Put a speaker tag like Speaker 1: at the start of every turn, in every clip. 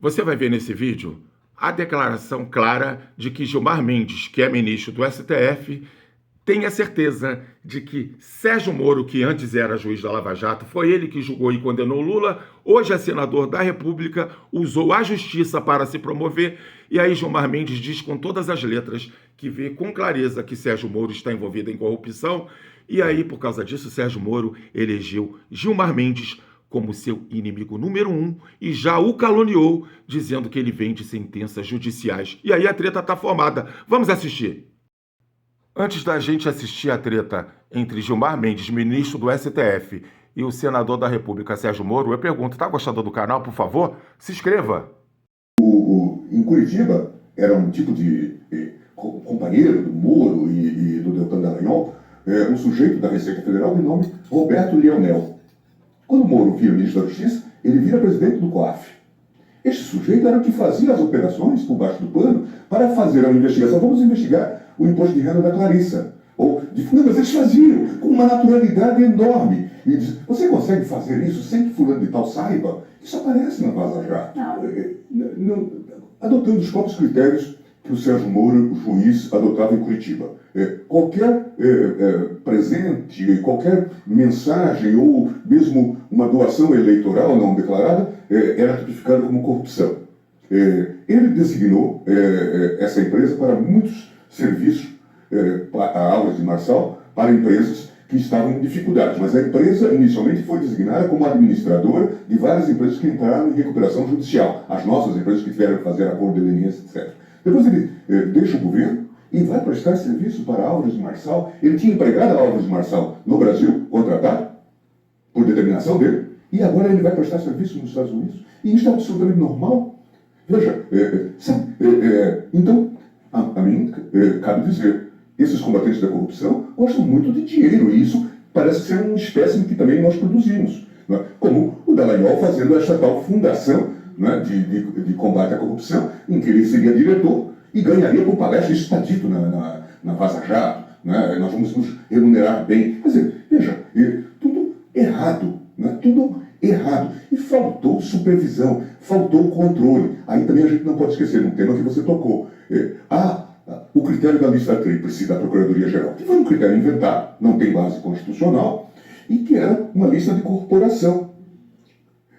Speaker 1: Você vai ver nesse vídeo a declaração clara de que Gilmar Mendes, que é ministro do STF, tem a certeza de que Sérgio Moro, que antes era juiz da Lava Jato, foi ele que julgou e condenou Lula, hoje é senador da República, usou a justiça para se promover, e aí Gilmar Mendes diz com todas as letras que vê com clareza que Sérgio Moro está envolvido em corrupção, e aí, por causa disso, Sérgio Moro elegeu Gilmar Mendes como seu inimigo número 1 e já o caluniou, dizendo que ele vem de sentenças judiciais. E aí a treta está formada. Vamos assistir. Antes da gente assistir a treta entre Gilmar Mendes, ministro do STF, e o senador da República, Sérgio Moro, eu pergunto, tá gostando do canal, por favor? Se inscreva.
Speaker 2: Em Curitiba, era um tipo de companheiro do Moro e do Deltan Dallagnol, um sujeito da Receita Federal de nome Roberto Leonel. Quando o Moro vira ministro da Justiça, ele vira presidente do COAF. Este sujeito era o que fazia as operações por baixo do pano para fazer a investigação. Vamos investigar o imposto de renda da Clarissa. Não, mas eles faziam com uma naturalidade enorme. E diz, você consegue fazer isso sem que fulano de tal saiba? Isso aparece na Vaza Jato. Adotando os próprios critérios que o Sérgio Moro, o juiz, adotava em Curitiba. Qualquer presente, qualquer mensagem ou mesmo uma doação eleitoral não declarada era tipificada como corrupção. Ele designou essa empresa para muitos serviços, a Álvares de Marçal, para empresas que estavam em dificuldade. Mas a empresa inicialmente foi designada como administradora de várias empresas que entraram em recuperação judicial. As nossas empresas que tiveram que fazer acordo de leniência, etc. Depois ele deixa o governo e vai prestar serviço para Álvares de Marçal. Ele tinha empregado a Álvares de Marçal no Brasil, contratado, por determinação dele, e agora ele vai prestar serviço nos Estados Unidos. E isso é absolutamente normal. Veja, então, a mim cabe dizer, esses combatentes da corrupção gostam muito de dinheiro, e isso parece ser um espécime que também nós produzimos. Não é? Como o Dallagnol fazendo esta tal fundação, né, de combate à corrupção, em que ele seria diretor e ganharia por palestra. Isso está dito na Vaza Jato, né? Nós vamos nos remunerar bem. Quer dizer, veja, tudo errado, né? Tudo errado. E faltou supervisão, faltou controle. Aí também a gente não pode esquecer um tema que você tocou. O critério da lista tríplice da Procuradoria-Geral, que foi um critério inventado, não tem base constitucional, e que era uma lista de corporação.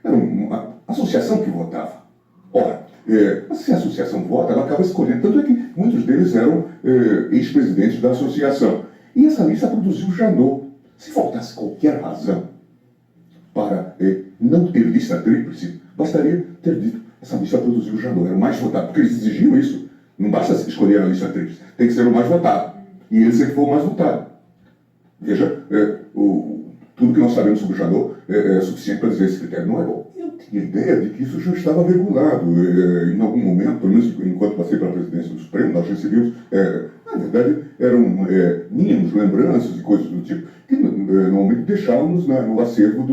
Speaker 2: Era uma associação que votava. Ora, se a associação vota, ela acaba escolhendo. Tanto é que muitos deles eram ex-presidentes da associação. E essa lista produziu Janot. Se faltasse qualquer razão para não ter lista tríplice, bastaria ter dito, essa lista produziu Janot, era o mais votado, porque eles exigiam isso. Não basta escolher a lista tríplice, tem que ser o mais votado. E ele sempre foi o mais votado. Veja, tudo que nós sabemos sobre o Janot é suficiente para dizer esse critério não é bom. Eu tinha ideia de que isso já estava regulado. Em algum momento, pelo menos enquanto passei pela presidência do Supremo, nós recebíamos, na verdade, tínhamos lembranças e coisas do tipo, que normalmente deixávamos no acervo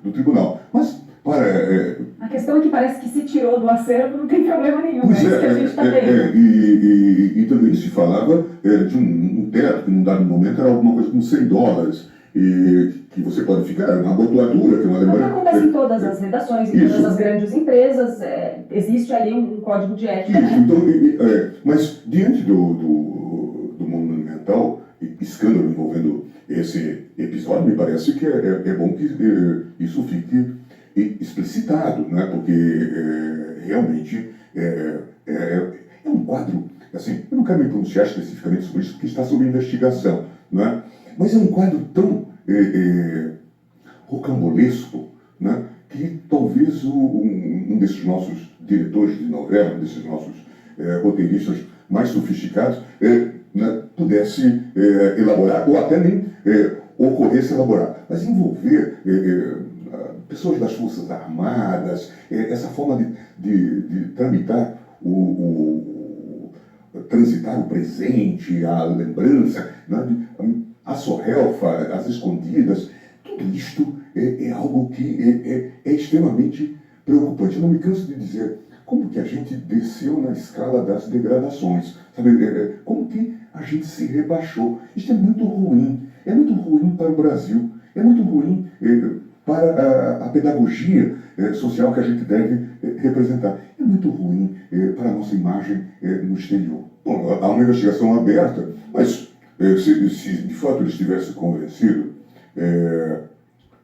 Speaker 2: do tribunal. Mas,
Speaker 3: a questão é que parece que se tirou do acervo não tem problema nenhum, é isso que a gente está vendo.
Speaker 2: E também se falava de um teto, que num dado momento era alguma coisa como $100, e que você pode ficar, uma abotoadura, que é uma lembrança.
Speaker 3: Não acontece em todas as redações, em todas as grandes empresas, existe ali um código de ética.
Speaker 2: Isso, então, mas diante do monumental escândalo envolvendo esse episódio, me parece que é bom que isso fique explicitado, né? Porque realmente é um quadro, assim, eu não quero me pronunciar especificamente sobre isso, porque está sob investigação, né? Mas é um quadro tão rocambolesco, né, que talvez um desses nossos diretores de novela, um desses nossos roteiristas mais sofisticados, né, pudesse elaborar, ou até nem ocorresse elaborar. Mas envolver pessoas das Forças Armadas, essa forma de tramitar transitar o presente, a lembrança, né, a sorrelfa, as escondidas, tudo isto é algo que é extremamente preocupante. Eu não me canso de dizer como que a gente desceu na escala das degradações, sabe? Como que a gente se rebaixou. Isto é muito ruim para o Brasil, é muito ruim para a pedagogia social que a gente deve representar. É é muito ruim para a nossa imagem no exterior. Bom, há uma investigação aberta, mas se de fato ele estivesse convencido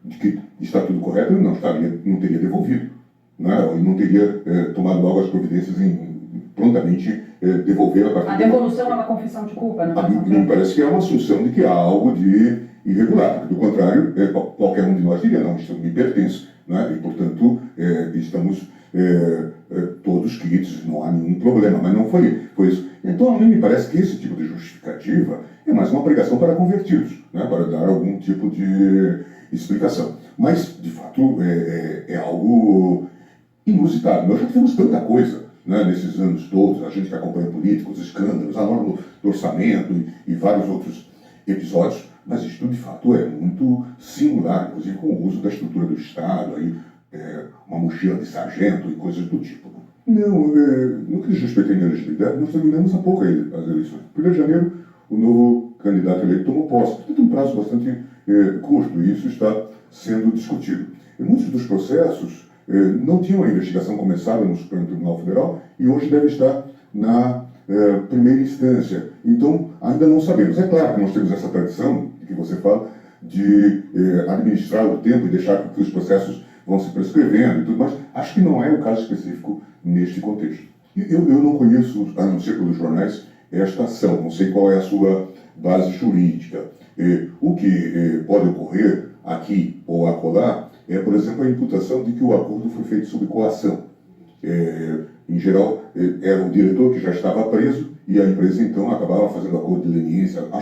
Speaker 2: de que está tudo correto, ele não teria devolvido, né? Ele não teria tomado logo as providências em prontamente devolver a partir.
Speaker 3: A devolução é uma confissão de culpa, não é?
Speaker 2: Me parece que é uma assunção de que há algo de irregular, porque do contrário, qualquer um de nós diria, não, isso me pertence, né? E portanto estamos todos quites, não há nenhum problema, mas não foi isso. Então a mim me parece que esse tipo de justificativa é mais uma pregação para convertidos, né? Para dar algum tipo de explicação. Mas, de fato, é algo inusitado. Nós já tivemos tanta coisa, né, nesses anos todos, a gente que acompanha políticos, escândalos, a norma do orçamento e vários outros episódios, mas isto, de fato, é muito singular, inclusive com o uso da estrutura do Estado, aí, uma mochila de sargento e coisas do tipo. Não, no que diz respeito à inelegibilidade, nós terminamos há pouco as eleições. Em 1º de janeiro, o novo candidato eleito tomou posse. Portanto, um prazo bastante curto, e isso está sendo discutido. E muitos dos processos não tinham a investigação começada no Supremo Tribunal Federal e hoje deve estar na primeira instância. Então, ainda não sabemos. É claro que nós temos essa tradição, de que você fala, de administrar o tempo e deixar que os processos vão se prescrevendo e tudo mais. Acho que não é o caso específico neste contexto. Eu não conheço, a não ser pelos jornais, esta ação. Não sei qual é a sua base jurídica. O que pode ocorrer aqui ou acolá é, por exemplo, a imputação de que o acordo foi feito sob coação. Em geral, era o diretor que já estava preso e a empresa, então, acabava fazendo acordo de leniência. Há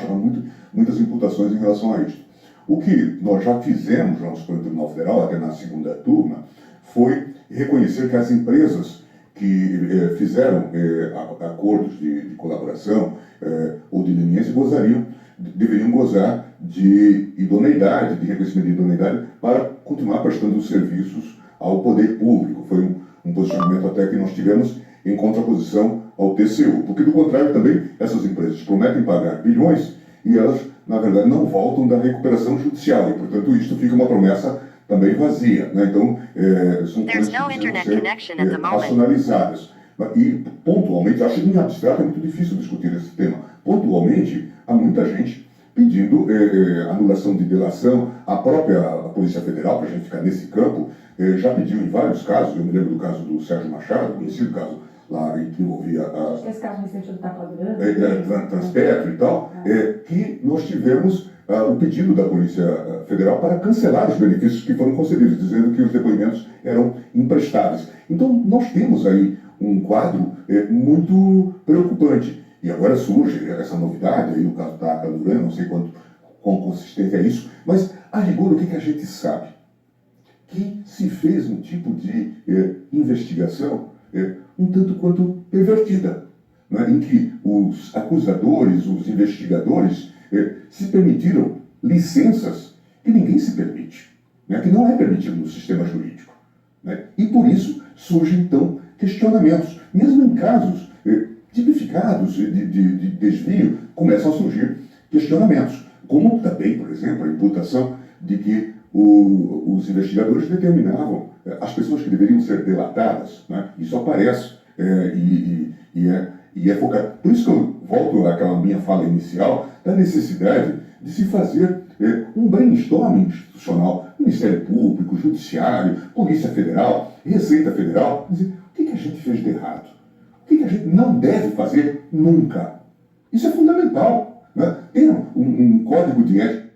Speaker 2: muitas imputações em relação a isso. O que nós já fizemos no Supremo Tribunal Federal, até na segunda turma, foi reconhecer que as empresas que fizeram acordos de colaboração ou de leniência deveriam gozar de idoneidade, de reconhecimento de idoneidade para continuar prestando serviços ao poder público. Foi um posicionamento até que nós tivemos em contraposição ao TCU, porque do contrário também essas empresas prometem pagar bilhões e elas, na verdade, não voltam da recuperação judicial e, portanto, isto fica uma promessa também vazia, né? Então, são coisas que precisam ser racionalizadas. E, pontualmente, acho que em abstrato é muito difícil discutir esse tema. Pontualmente, há muita gente pedindo anulação de delação. A própria Polícia Federal, para a gente ficar nesse campo, já pediu em vários casos. Eu me lembro do caso do Sérgio Machado, conhecido caso lá que envolvia
Speaker 3: esse caso recente do Tapa Grande,
Speaker 2: Transpetro e tal, que nós tivemos o pedido da Polícia Federal para cancelar os benefícios que foram concedidos, dizendo que os depoimentos eram imprestáveis. Então, nós temos aí um quadro muito preocupante. E agora surge essa novidade, aí no caso da Duran, não sei quão consistente é isso, mas, a rigor, o que a gente sabe? Que se fez um tipo de investigação um tanto quanto pervertida, né, em que os acusadores, os investigadores, se permitiram licenças que ninguém se permite, né, que não é permitido no sistema jurídico. Né, e por isso surgem, então, questionamentos. Mesmo em casos tipificados de desvio, começam a surgir questionamentos. Como também, por exemplo, a imputação de que os investigadores determinavam as pessoas que deveriam ser delatadas, né? Isso aparece e é focado. Por isso que eu volto àquela minha fala inicial da necessidade de se fazer um brainstorming institucional, Ministério Público, Judiciário, Polícia Federal, Receita Federal, dizer o que a gente fez de errado, o que a gente não deve fazer nunca. Isso é fundamental, né? Tem um código de ética.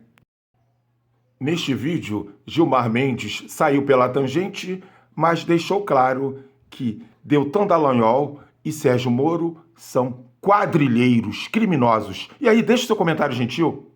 Speaker 1: Neste vídeo, Gilmar Mendes saiu pela tangente, mas deixou claro que Deltan Dallagnol e Sérgio Moro são quadrilheiros criminosos. E aí, deixe seu comentário gentil.